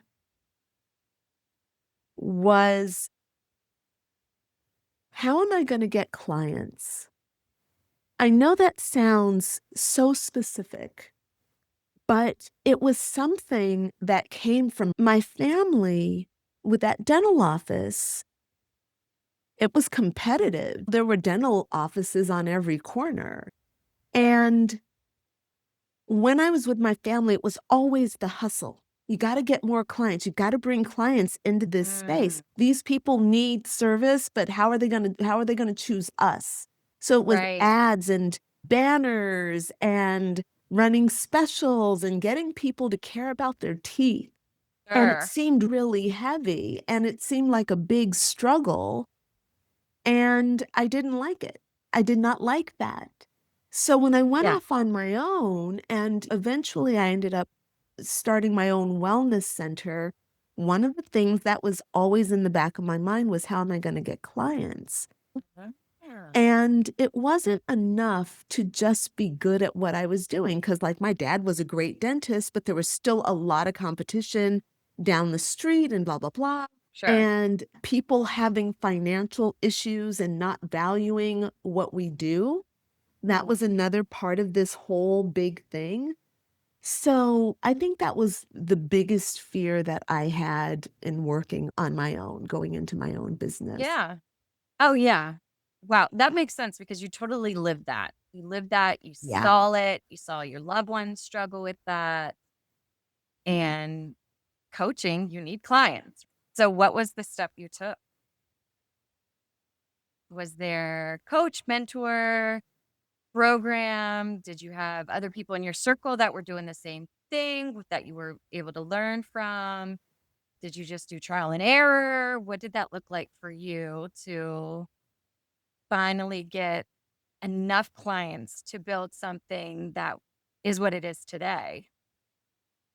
was, how am I going to get clients? I know that sounds so specific, but it was something that came from my family with that dental office. It was competitive. There were dental offices on every corner. And when I was with my family, it was always the hustle. You got to get more clients. You got to bring clients into this space. These people need service, but how are they going to choose us? So it was Right. ads and banners and running specials and getting people to care about their teeth. And it Sure. seemed really heavy and it seemed like a big struggle. And I didn't like it. I did not like that. So when I went Yeah. off on my own and eventually I ended up starting my own wellness center, one of the things that was always in the back of my mind was, how am I going to get clients? And it wasn't enough to just be good at what I was doing, because like my dad was a great dentist, but there was still a lot of competition down the street and blah, blah, blah. Sure. And people having financial issues and not valuing what we do. That was another part of this whole big thing. So I think that was the biggest fear that I had in working on my own, going into my own business. Yeah. Oh, yeah. Wow, that makes sense because you totally lived that. You lived that, you Yeah. saw it, you saw your loved ones struggle with that. And coaching, you need clients. So what was the step you took? Was there coach, mentor, program? Did you have other people in your circle that were doing the same thing that you were able to learn from? Did you just do trial and error? What did that look like for you to finally get enough clients to build something that is what it is today?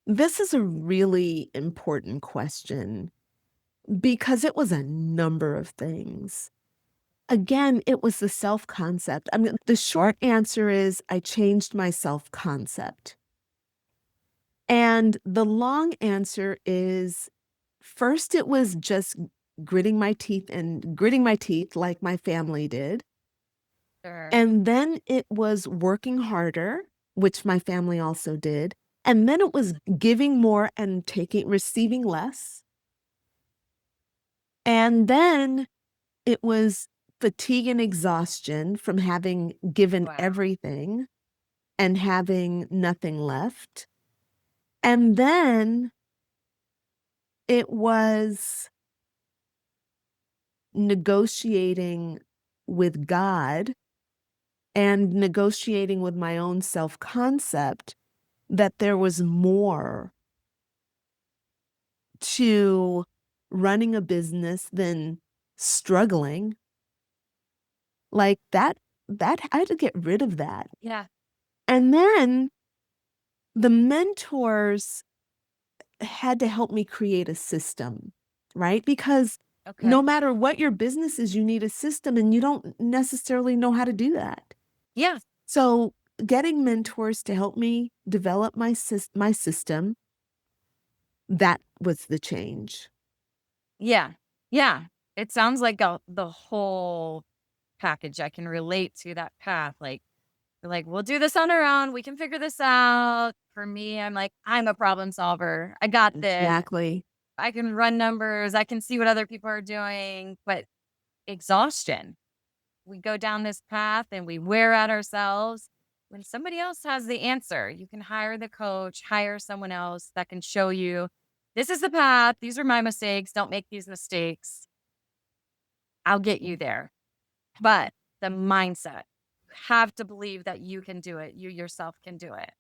This is a really important question because it was a number of things. Again, it was the self-concept. I mean, the short answer is I changed my self-concept. And the long answer is, first it was just gritting my teeth like my family did. Sure. And then it was working harder, which my family also did. And then it was giving more and receiving less. And then it was fatigue and exhaustion from having given Wow. everything and having nothing left. And then it was negotiating with God and negotiating with my own self-concept that there was more to running a business than struggling. Like that I had to get rid of that. Yeah. And then the mentors had to help me create a system, right? Because no Okay. matter what your business is, you need a system and you don't necessarily know how to do that. Yeah. So getting mentors to help me develop my system, that was the change. Yeah. Yeah. It sounds like the whole package. I can relate to that path. Like, you're like, we'll do this on our own. We can figure this out. For me, I'm like, I'm a problem solver. I got this. Exactly. I can run numbers. I can see what other people are doing. But exhaustion. We go down this path and we wear out ourselves. When somebody else has the answer, you can hire the coach, hire someone else that can show you, this is the path. These are my mistakes. Don't make these mistakes. I'll get you there. But the mindset, you have to believe that you can do it. You yourself can do it.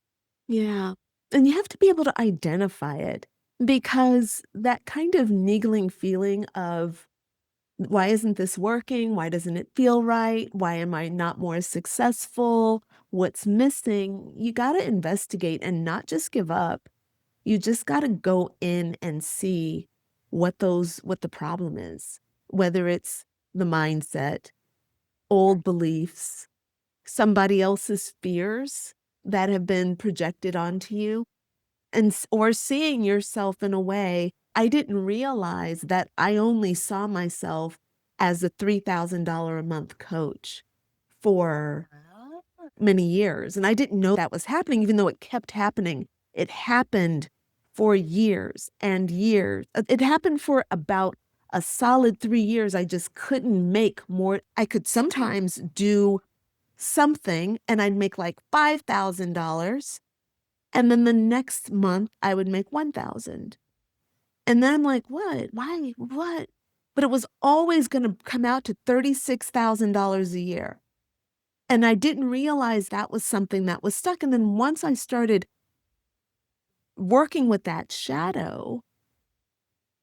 Yeah. And you have to be able to identify it, because that kind of niggling feeling of, why isn't this working? Why doesn't it feel right? Why am I not more successful? What's missing? You got to investigate and not just give up. You just got to go in and see what the problem is, whether it's the mindset, old beliefs, somebody else's fears that have been projected onto you. or seeing yourself in a way. I didn't realize that I only saw myself as a $3,000 a month coach for Oh, many years. And I didn't know that was happening, even though it kept happening. It happened for years and years. It happened for about a solid 3 years. I just couldn't make more. I could sometimes do something and I'd make like $5,000. And then the next month I would make 1,000. And then I'm like, what? Why? What? But it was always going to come out to $36,000 a year. And I didn't realize that was something that was stuck. And then once I started working with that shadow,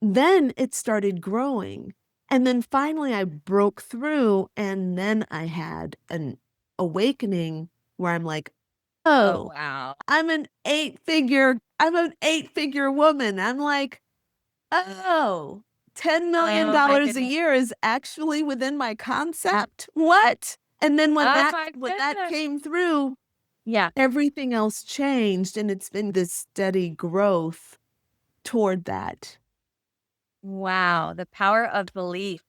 then it started growing. And then finally I broke through, and then I had an awakening where I'm like, oh oh, wow. I'm an 8-figure woman. I'm like, oh, $10 million Oh my a goodness. year is actually within my concept. What? And then when Oh that my goodness. came through, Yeah. everything else changed, and it's been this steady growth toward that. Wow. The power of belief.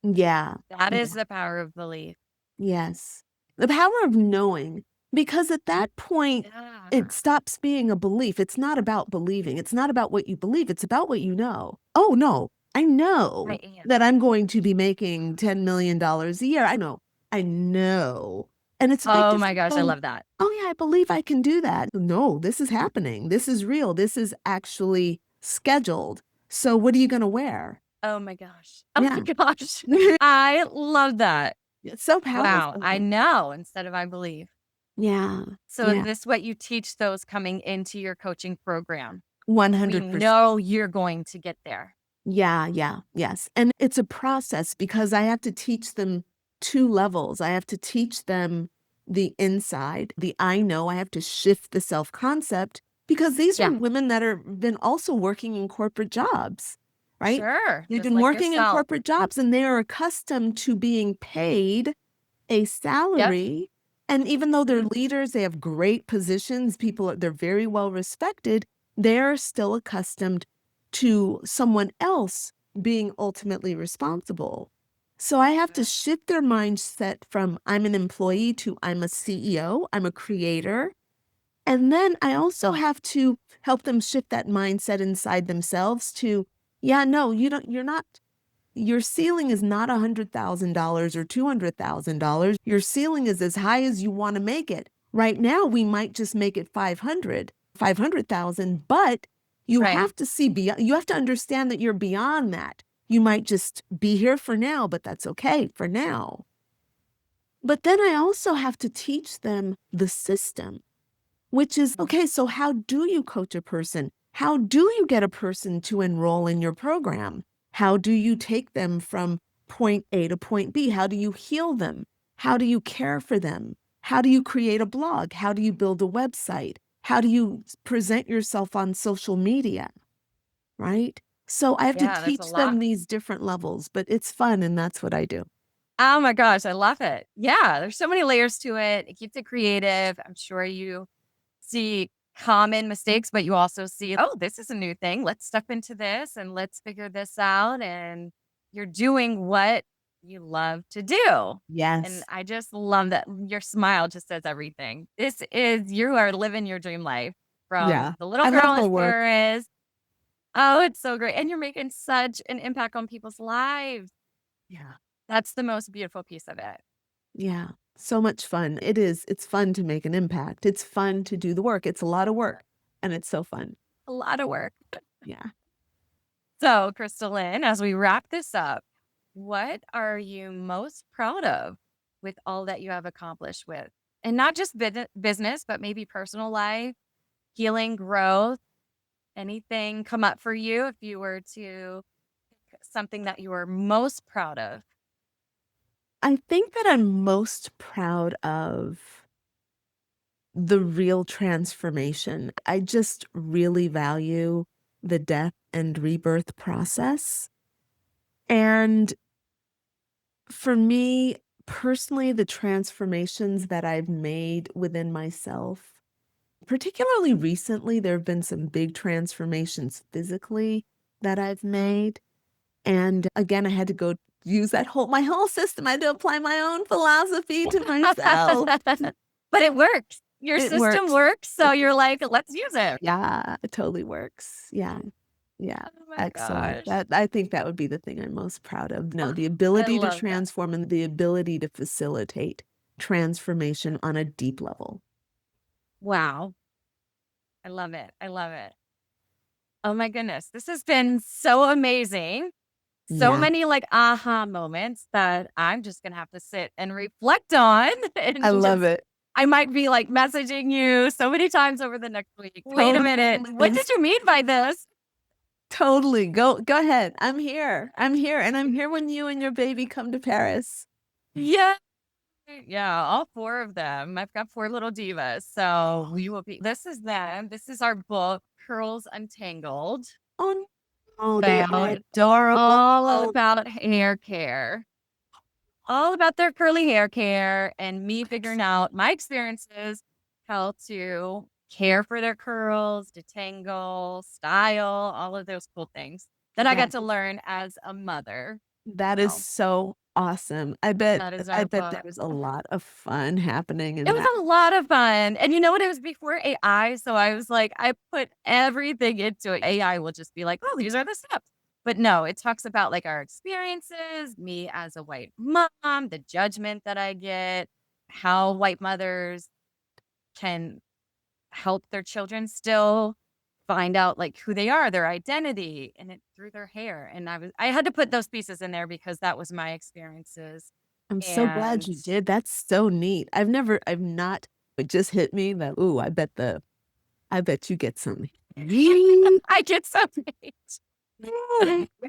Yeah. That Yeah. is the power of belief. Yes. The power of knowing, because at that point, Yeah. it stops being a belief. It's not about believing. It's not about what you believe. It's about what you know. Oh, no, I I know am. that I'm going to be making $10 million a year. I know. I know. And it's like Oh just my gosh, I going, love that. oh, yeah, I believe I can do that. No, this is happening. This is real. This is actually scheduled. So what are you going to wear? Oh my gosh. Oh my Yeah. gosh. I love that. It's so Wow. I powerful. know instead of I believe. Yeah. So is Yeah. this what you teach those coming into your coaching program? We 100%. know you're going to get there. Yeah, yeah, yes. And it's a process because I have to teach them 2 levels. I have to teach them the inside, the I know. I have to shift the self-concept because these are Yeah. women that are been also working in corporate jobs, right? Sure. They've Just been like working in yourself. corporate jobs and they are accustomed to being paid a Yep. salary. And even though they're Mhm. leaders, they have great positions, they're very well respected, they're still accustomed to someone else being ultimately responsible. So I have to shift their mindset from I'm an employee to I'm a CEO, I'm a creator. And then I also have to help them shift that mindset inside themselves to, yeah, no, you're not, your ceiling is not $100,000 or $200,000. Your ceiling is as high as you want to make it. Right now, we might just make it 500,000, but you Right. have to see beyond, you have to understand that you're beyond that. You might just be here for now, but that's okay for now. But then I also have to teach them the system, which is, okay, so how do you coach a person? How do you get a person to enroll in your program? How do you take them from point A to point B? How do you heal them? How do you care for them? How do you create a blog? How do you build a website? How do you present yourself on social media? Right? So I have to Yeah, that's a teach them lot. these different levels, but it's fun and that's what I do. Oh my gosh, I love it. Yeah, there's so many layers to it. It keeps it creative. I'm sure you see common mistakes, but you also see, oh, this is a new thing. Let's step into this and let's figure this out. And you're doing what you love to do. And Yes. I just love that your smile just says everything. You are living your dream life from Yeah. the little I love girl my in work. Paris. Oh, it's so great. And you're making such an impact on people's lives. Yeah. That's the most beautiful piece of it. Yeah, so much fun. It is. It's fun to make an impact. It's fun to do the work. It's a lot of work, and it's so fun. A lot of work. Yeah. So, Crystal Lynn, as we wrap this up, what are you most proud of with all that you have accomplished with? And not just business, but maybe personal life, healing, growth, anything come up for you if you were to pick something that you were most proud of? I think that I'm most proud of the real transformation. I just really value the death and rebirth process. And for me personally, the transformations that I've made within myself particularly recently, there have been some big transformations physically that I've made. And again, I had to go use my whole system. I had to apply my own philosophy to myself. But it works. Your It system works. works. So you're like, let's use it. Yeah, it totally works. Yeah. Yeah. Oh my Excellent. gosh. I think that would be the thing I'm most proud of. No, the ability to love that. transform and the ability to facilitate transformation on a deep level. Wow. I love it. I love it. Oh my goodness. This has been so amazing. So Yeah. many like aha moments that I'm just going to have to sit and reflect on. And I love it. I might be like messaging you so many times over the next week. Wait a minute. What did you mean by this? Totally. Go ahead. I'm here. And I'm here when you and your baby come to Paris. Yeah. Yeah, all 4 of them. I've got 4 little divas. So we will be. This is them. This is our book, Curls Untangled. Oh, no, they are About adorable. all about hair care. All about their curly hair care and me figuring out my experiences, how to care for their curls, detangle, style, all of those cool things that I got to learn as a mother. That is so awesome. I bet That is our book. there was a lot of fun happening in It was that. a lot of fun. And you know what? It was before AI. So I was like, I put everything into it. AI will just be like, oh, these are the steps. But no, it talks about like our experiences, me as a white mom, the judgment that I get, how white mothers can help their children still find out like who they are, their identity, and it through their hair. And I had to put those pieces in there because that was my experiences. I'm so glad you And did. That's so neat. I've not, it just hit me that, ooh, I bet you get some. I get so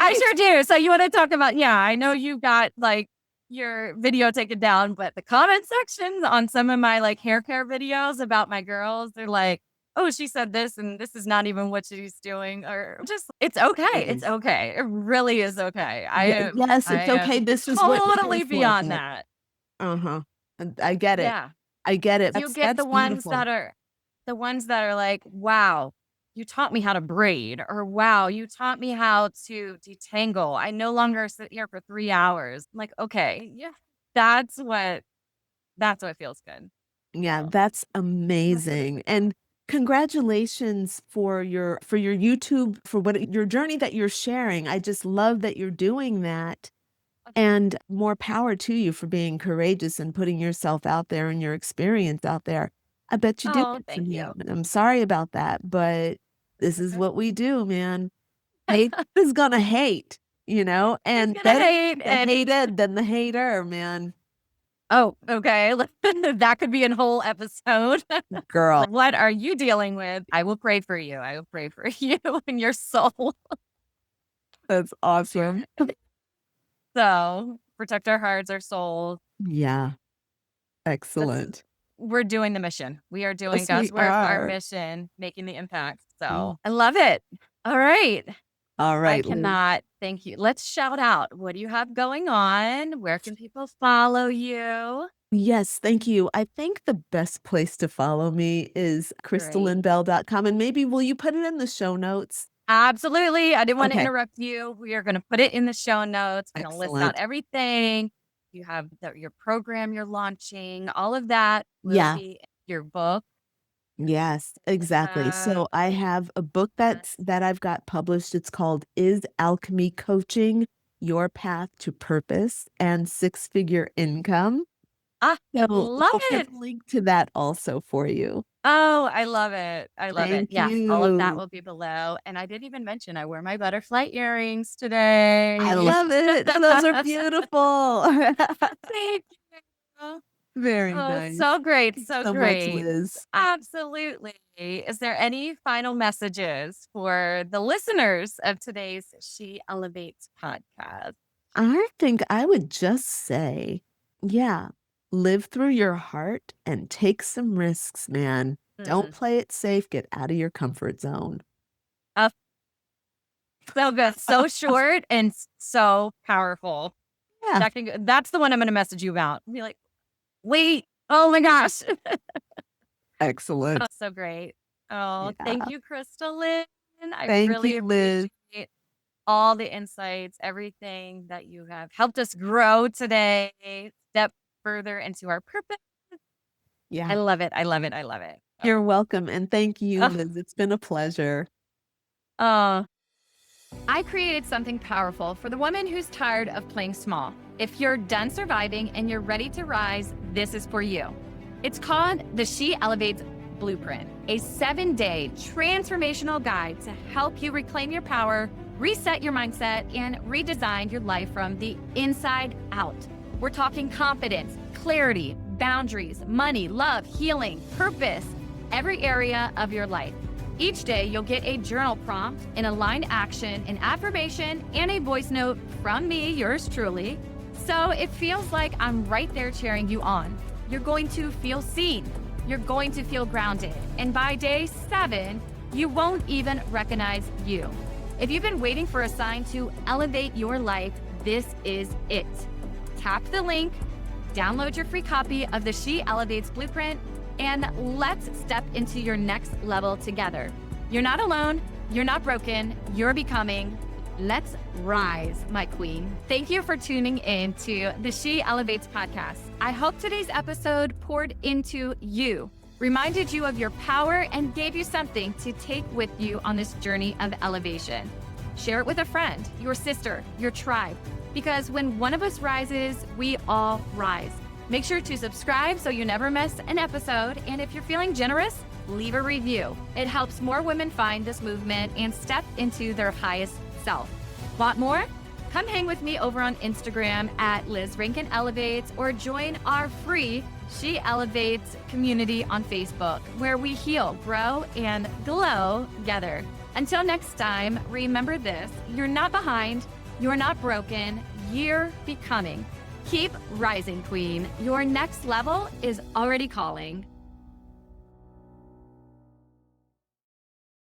I sure do. So you want to talk about, yeah, I know you got like your video taken down, but the comment sections on some of my like hair care videos about my girls, they're like, oh, she said this and this is not even what she's doing, or just it's okay. It's okay. It really is okay. Yes, it's okay. This is what you're totally here for. beyond that. Uh-huh. I get it. Yeah. I get it. You get That's the ones beautiful. that are like, wow, you taught me how to braid, or wow, you taught me how to detangle. I no longer sit here for 3 hours. I'm like, okay, yeah, that's what feels good. Yeah, So, that's amazing. And congratulations for your YouTube, for your journey that you're sharing. I just love that you're doing that. And more power to you for being courageous and putting yourself out there and your experience out there. I bet you did oh, it for thank you. you. And I'm sorry about that, but this is what we do, man. Hate is gonna hate, and It's gonna better hate the and hated than the hater, man. oh, okay. That could be a whole episode. Girl. What are you dealing with? I will pray for you. I will pray for you and your soul. That's awesome. So protect our hearts, our souls. Yeah. Excellent. We're doing the mission. We are doing Yes, God's we work, our are. mission, making the impact. So I love it. All right. All I right. Liz. cannot thank you. Let's shout out. What do you have going on? Where can people follow you? Yes, thank you. I think the best place to follow me is crystallynnbell.com. And maybe will you put it in the show notes? Absolutely. I didn't want to Okay. interrupt you. We are going to put it in the show notes. We're going to list out Excellent. everything. You have your program you're launching. All of that will Yeah. be in your book. Yes, exactly. So I have a book that I've got published. It's called Is Alchemy Coaching Your Path to Purpose and Six-Figure Income? I So love I'll it. put a link to that also for you. Oh, I love it. I love it. Thank Yes, all of that you. will be below. And I didn't even mention I wear my butterfly earrings today. I love it. Those are beautiful. Thank you. Very Oh, nice. so great. Thanks So so much, great. Liz. Absolutely. Is there any final messages for the listeners of today's She Elevates podcast? I think I would just say, yeah, live through your heart and take some risks, man. Don't play it safe. Get out of your comfort zone. Uh, so good. So short and so powerful. Yeah. That's the one I'm going to message you about. Be like, wait, oh my gosh. Excellent. Oh, so great. Oh, thank Yeah. you, Crystal Lynn. I Thank really you, Liz. appreciate all the insights, everything that you have helped us grow today, step further into our purpose. I Yeah. love it. I love it. I love it. You're welcome. And thank you, Oh, Liz. It's been a pleasure. oh, I created something powerful for the woman who's tired of playing small. If you're done surviving and you're ready to rise, this is for you. It's called the She Elevates Blueprint, a 7-day transformational guide to help you reclaim your power, reset your mindset, and redesign your life from the inside out. We're talking confidence, clarity, boundaries, money, love, healing, purpose, every area of your life. Each day, you'll get a journal prompt, an aligned action, an affirmation, and a voice note from me, yours truly. So it feels like I'm right there cheering you on. You're going to feel seen. You're going to feel grounded. And by day 7, you won't even recognize you. If you've been waiting for a sign to elevate your life, this is it. Tap the link, download your free copy of the She Elevates Blueprint, and let's step into your next level together. You're not alone. You're not broken. You're becoming. Let's rise, my queen. Thank you for tuning in to the She Elevates podcast. I hope today's episode poured into you, reminded you of your power, and gave you something to take with you on this journey of elevation. Share it with a friend, your sister, your tribe, because when one of us rises, we all rise. Make sure to subscribe so you never miss an episode. And if you're feeling generous, leave a review. It helps more women find this movement and step into their highest self. Want more? Come hang with me over on Instagram at Liz Rankin Elevates, or join our free She Elevates community on Facebook, where we heal, grow, and glow together. Until next time, remember this: you're not behind, you're not broken, you're becoming. Keep rising, queen. Your next level is already calling.